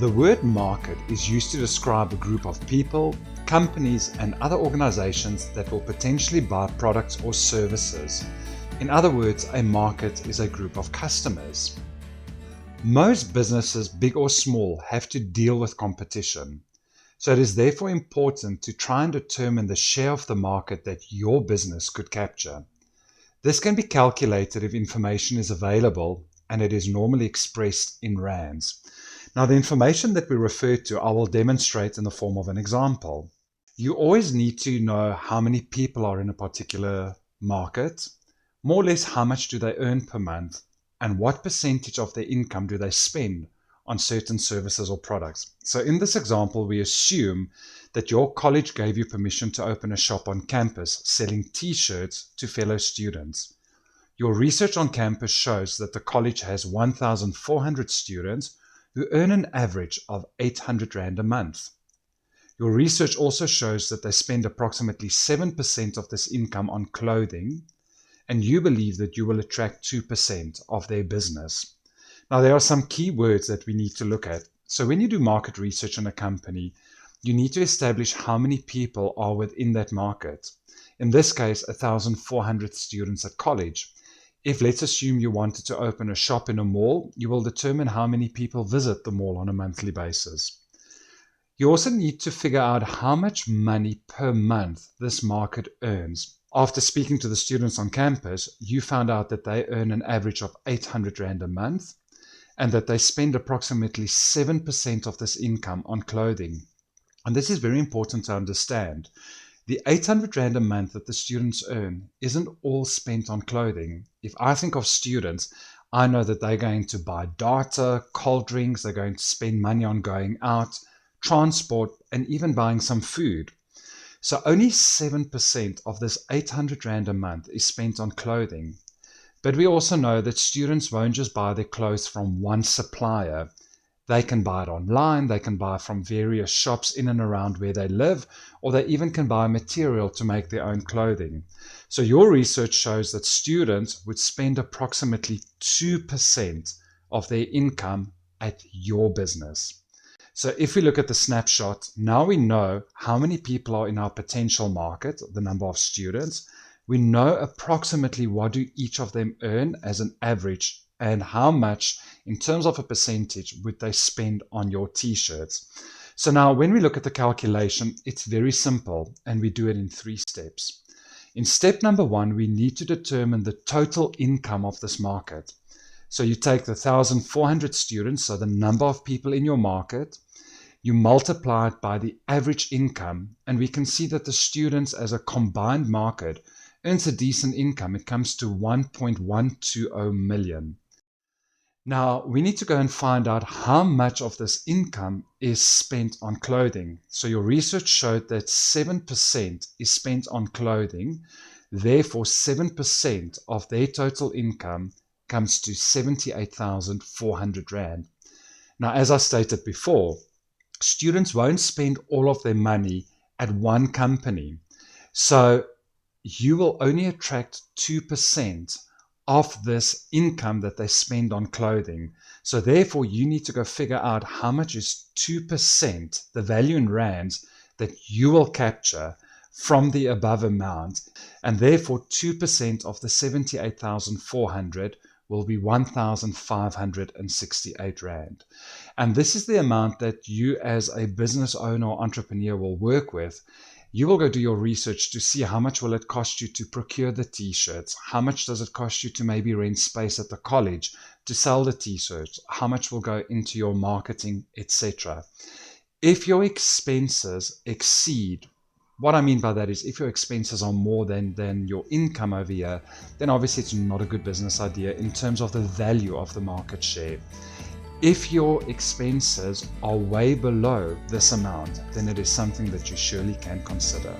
The word market is used to describe a group of people, companies, and other organizations that will potentially buy products or services. In other words, a market is a group of customers. Most businesses, big or small, have to deal with competition. So it is therefore important to try and determine the share of the market that your business could capture. This can be calculated if information is available, and it is normally expressed in rands. Now, the information that we refer to, I will demonstrate in the form of an example. You always need to know how many people are in a particular market, more or less how much do they earn per month, and what percentage of their income do they spend on certain services or products. So in this example, we assume that your college gave you permission to open a shop on campus selling t-shirts to fellow students. Your research on campus shows that the college has 1,400 students who earn an average of 800 Rand a month. Your research also shows that they spend approximately 7% of this income on clothing, and you believe that you will attract 2% of their business. Now, there are some key words that we need to look at. So when you do market research in a company, you need to establish how many people are within that market. In this case, 1,400 students at college. If, let's assume, you wanted to open a shop in a mall, you will determine how many people visit the mall on a monthly basis. You also need to figure out how much money per month this market earns. After speaking to the students on campus, you found out that they earn an average of 800 Rand a month and that they spend approximately 7% of this income on clothing. And this is very important to understand. The 800 Rand a month that the students earn isn't all spent on clothing. If I think of students, I know that they're going to buy data, cold drinks, they're going to spend money on going out, transport, and even buying some food. So only 7% of this 800 Rand a month is spent on clothing. But we also know that students won't just buy their clothes from one supplier. They can buy it online, they can buy from various shops in and around where they live, or they even can buy material to make their own clothing. So your research shows that students would spend approximately 2% of their income at your business. So if we look at the snapshot, now we know how many people are in our potential market, the number of students. We know approximately what do each of them earn as an average and how much in terms of a percentage would they spend on your t-shirts. So now when we look at the calculation, it's very simple and we do it in 3 steps. In step number 1, we need to determine the total income of this market. So you take the 1,400 students, so the number of people in your market, you multiply it by the average income, and we can see that the students as a combined market earns a decent income. It comes to 1.120 million. Now, we need to go and find out how much of this income is spent on clothing. So your research showed that 7% is spent on clothing. Therefore, 7% of their total income comes to 78,400 Rand. Now, as I stated before, students won't spend all of their money at one company. So you will only attract 2% of this income that they spend on clothing. So therefore, you need to go figure out how much is 2%, the value in rands, that you will capture from the above amount. And therefore, 2% of the 78,400 will be 1,568 Rand. And this is the amount that you as a business owner or entrepreneur will work with. You will go do your research to see how much will it cost you to procure the t-shirts, how much does it cost you to maybe rent space at the college to sell the t-shirts, how much will go into your marketing, etc. If your expenses exceed, what I mean by that is if your expenses are more than your income over here, then obviously it's not a good business idea in terms of the value of the market share. If your expenses are way below this amount, then it is something that you surely can consider.